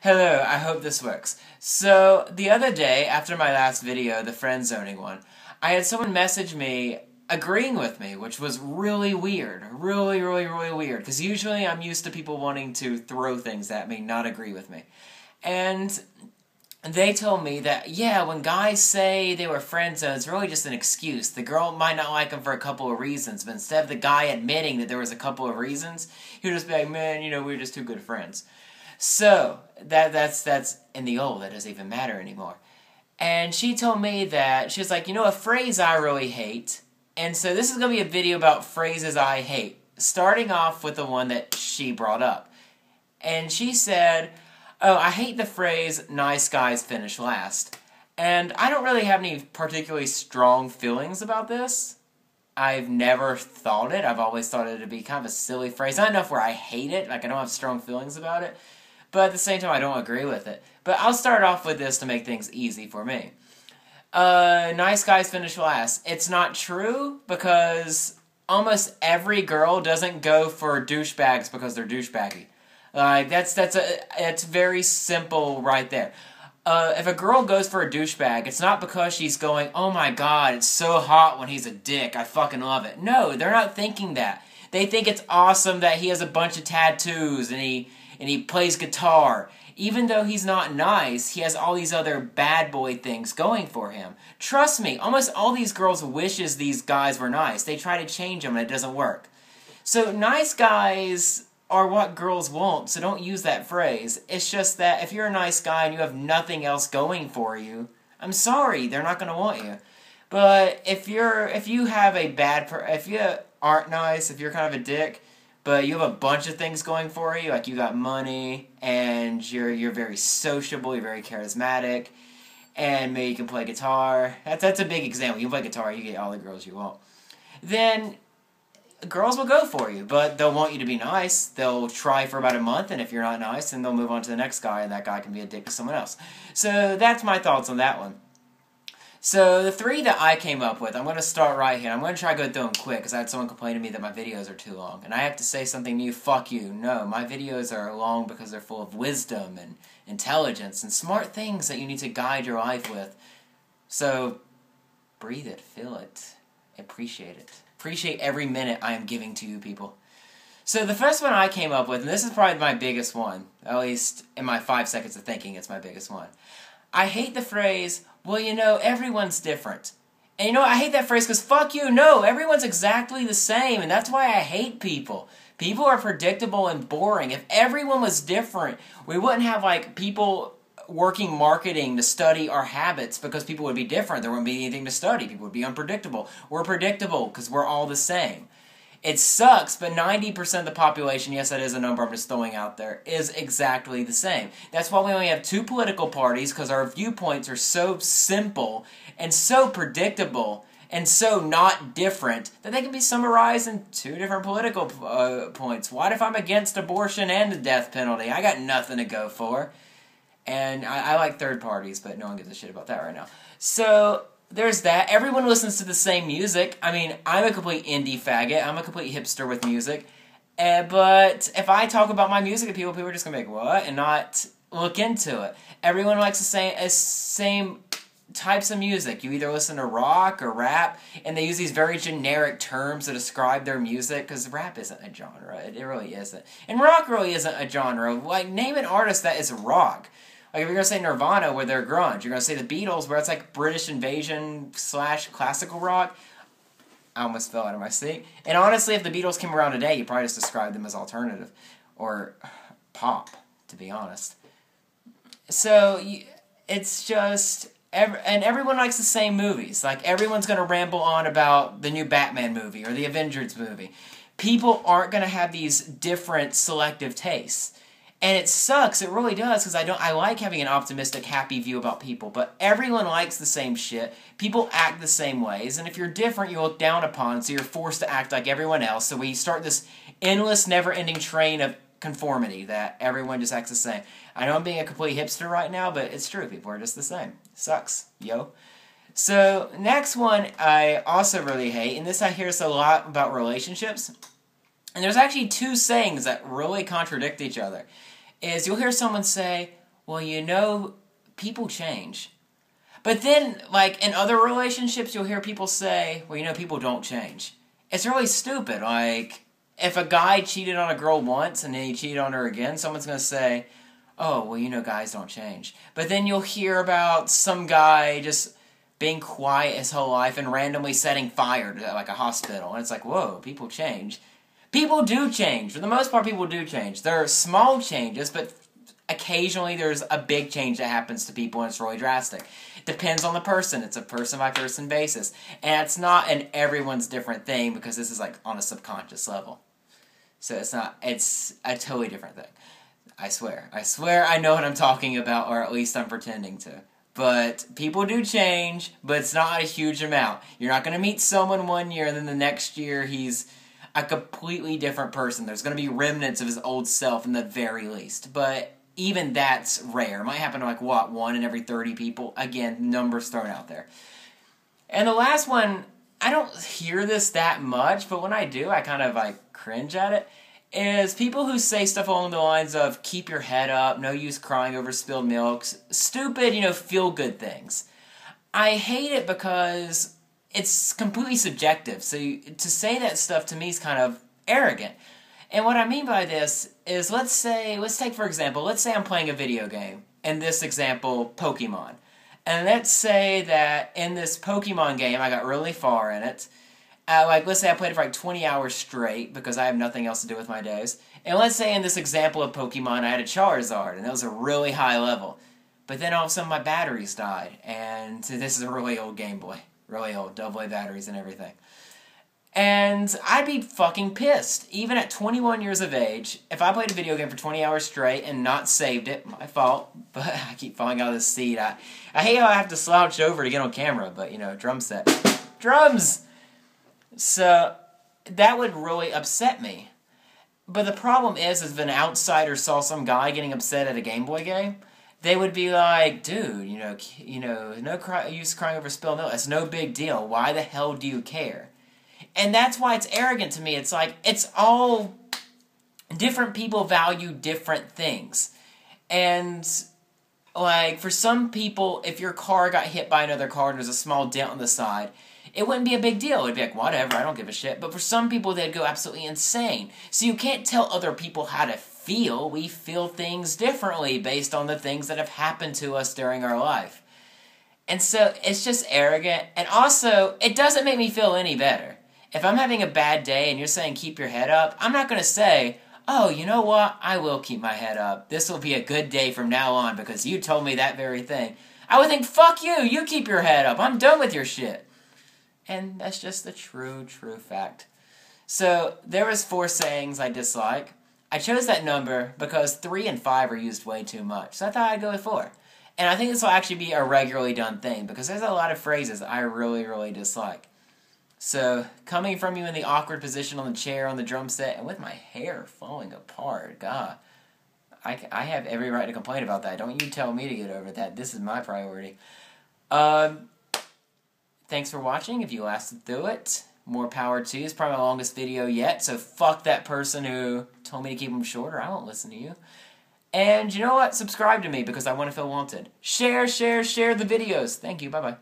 Hello, I hope this works. So, the other day, after my last video, the friend zoning one, I had someone message me agreeing with me, which was really weird. Really weird. Because usually I'm used to people wanting to throw things at me, not agree with me. And they told me that, yeah, when guys say they were friend zoned, it's really just an excuse. The girl might not like them for a couple of reasons, but instead of the guy admitting that there was a couple of reasons, he would just be like, man, we were just two good friends. So, that's in the old, that doesn't even matter anymore. And she told me that, she was like, a phrase I really hate, and so this is going to be a video about phrases I hate, starting off with the one that she brought up. And she said, oh, I hate the phrase, nice guys finish last. And I don't really have any particularly strong feelings about this. I've never thought it. I've always thought it to be kind of a silly phrase. Not enough where I hate it, like I don't have strong feelings about it. But at the same time, I don't agree with it. But I'll start off with this to make things easy for me. Nice guys finish last. It's not true because almost every girl doesn't go for douchebags because they're douchebaggy. That's very simple right there. If a girl goes for a douchebag, it's not because she's going, oh my god, it's so hot when he's a dick, I fucking love it. No, they're not thinking that. They think it's awesome that he has a bunch of tattoos and he plays guitar. Even though he's not nice, he has all these other bad boy things going for him. Trust me, almost all these girls wishes these guys were nice. They try to change them and it doesn't work. So nice guys are what girls want, so don't use that phrase. It's just that if you're a nice guy and you have nothing else going for you, I'm sorry, they're not going to want you. But if you aren't nice, if you're kind of a dick, but you have a bunch of things going for you, like you got money, and you're very sociable, you're very charismatic, and maybe you can play guitar. That's a big example. You can play guitar, you get all the girls you want. Then girls will go for you, but they'll want you to be nice. They'll try for about a month, and if you're not nice, then they'll move on to the next guy, and that guy can be a dick to someone else. So that's my thoughts on that one. So the three that I came up with, I'm going to start right here. I'm going to try to go through them quick, because I had someone complain to me that my videos are too long. And I have to say something new, fuck you. No, my videos are long because they're full of wisdom and intelligence and smart things that you need to guide your life with. So, breathe it, feel it, appreciate it. Appreciate every minute I am giving to you people. So the first one I came up with, and this is probably my biggest one, at least in my 5 seconds of thinking, it's my biggest one. I hate the phrase, well, everyone's different. And I hate that phrase because fuck you, no, everyone's exactly the same, and that's why I hate people. People are predictable and boring. If everyone was different, we wouldn't have, people working marketing to study our habits because people would be different. There wouldn't be anything to study. People would be unpredictable. We're predictable because we're all the same. It sucks, but 90% of the population, yes, that is a number I'm just throwing out there, is exactly the same. That's why we only have two political parties, because our viewpoints are so simple and so predictable and so not different that they can be summarized in two different political points. What if I'm against abortion and the death penalty? I got nothing to go for. And I like third parties, but no one gives a shit about that right now. So there's that. Everyone listens to the same music. I mean, I'm a complete indie faggot. I'm a complete hipster with music. But if I talk about my music to people are just going to be like, what? And not look into it. Everyone likes the same types of music. You either listen to rock or rap, and they use these very generic terms to describe their music, because rap isn't a genre. It really isn't. And rock really isn't a genre. Name an artist that is rock. If you're going to say Nirvana, where they're grunge. You're going to say the Beatles, where it's like British invasion / classical rock. I almost fell out of my seat. And honestly, if the Beatles came around today, you'd probably just describe them as alternative. Or pop, to be honest. So, it's just and everyone likes the same movies. Everyone's going to ramble on about the new Batman movie or the Avengers movie. People aren't going to have these different selective tastes. And it sucks, it really does, because I like having an optimistic, happy view about people, but everyone likes the same shit, people act the same ways, and if you're different, you're looked down upon, so you're forced to act like everyone else, so we start this endless, never-ending train of conformity that everyone just acts the same. I know I'm being a complete hipster right now, but it's true, people are just the same. Sucks, yo. So, next one I also really hate, and this I hear a lot about relationships, and there's actually two sayings that really contradict each other. Is you'll hear someone say, well, you know, people change. But then, like, in other relationships, you'll hear people say, well, you know, people don't change. It's really stupid. Like, if a guy cheated on a girl once and then he cheated on her again, someone's going to say, oh, well, you know, guys don't change. But then you'll hear about some guy just being quiet his whole life and randomly setting fire to, like, a hospital. And it's like, whoa, people change. People do change. For the most part, people do change. There are small changes, but occasionally there's a big change that happens to people and it's really drastic. It depends on the person. It's a person-by-person basis. And it's not an everyone's different thing because this is, like, on a subconscious level. So it's a totally different thing. I swear I know what I'm talking about, or at least I'm pretending to. But people do change, but it's not a huge amount. You're not going to meet someone one year and then the next year he's a completely different person. There's going to be remnants of his old self in the very least. But even that's rare. It might happen to, like, what, 1 in every 30 people? Again, numbers thrown out there. And the last one, I don't hear this that much, but when I do, I kind of, like, cringe at it. Is people who say stuff along the lines of keep your head up, no use crying over spilled milk, stupid, you know, feel-good things. I hate it because it's completely subjective. So to say that stuff to me is kind of arrogant. And what I mean by this is, let's take for example, let's say I'm playing a video game. In this example, Pokemon. And let's say that in this Pokemon game, I got really far in it. Like, let's say I played it for like 20 hours straight because I have nothing else to do with my days. And let's say in this example of Pokemon, I had a Charizard, and that was a really high level. But then all of a sudden my batteries died, and this is a really old Game Boy. Really old, AA batteries and everything. And I'd be fucking pissed, even at 21 years of age, if I played a video game for 20 hours straight and not saved it, my fault, but I keep falling out of this seat. I hate how I have to slouch over to get on camera, but, you know, drum set. Drums! So, that would really upset me. But the problem is if an outsider saw some guy getting upset at a Game Boy game, they would be like, dude, you know, no use crying over spilled milk. It's no big deal. Why the hell do you care? And that's why it's arrogant to me. It's like, it's all different people value different things. And, like, for some people, if your car got hit by another car and there's a small dent on the side, it wouldn't be a big deal. It'd be like, whatever, I don't give a shit. But for some people, they'd go absolutely insane. So you can't tell other people how to feel. We feel things differently based on the things that have happened to us during our life. And so it's just arrogant. And also, it doesn't make me feel any better. If I'm having a bad day and you're saying keep your head up, I'm not going to say, oh, you know what? I will keep my head up. This will be a good day from now on because you told me that very thing. I would think, fuck you. You keep your head up. I'm done with your shit. And that's just the true fact. So, there was 4 sayings I dislike. I chose that number because 3 and 5 are used way too much. So I thought I'd go with 4. And I think this will actually be a regularly done thing because there's a lot of phrases I really dislike. So, coming from you in the awkward position on the chair, on the drum set, and with my hair falling apart, God, I have every right to complain about that. Don't you tell me to get over that. This is my priority. Thanks for watching. If you lasted through it, more power to you. It's probably my longest video yet, so fuck that person who told me to keep them shorter. I won't listen to you. And you know what? Subscribe to me because I want to feel wanted. Share the videos. Thank you. Bye-bye.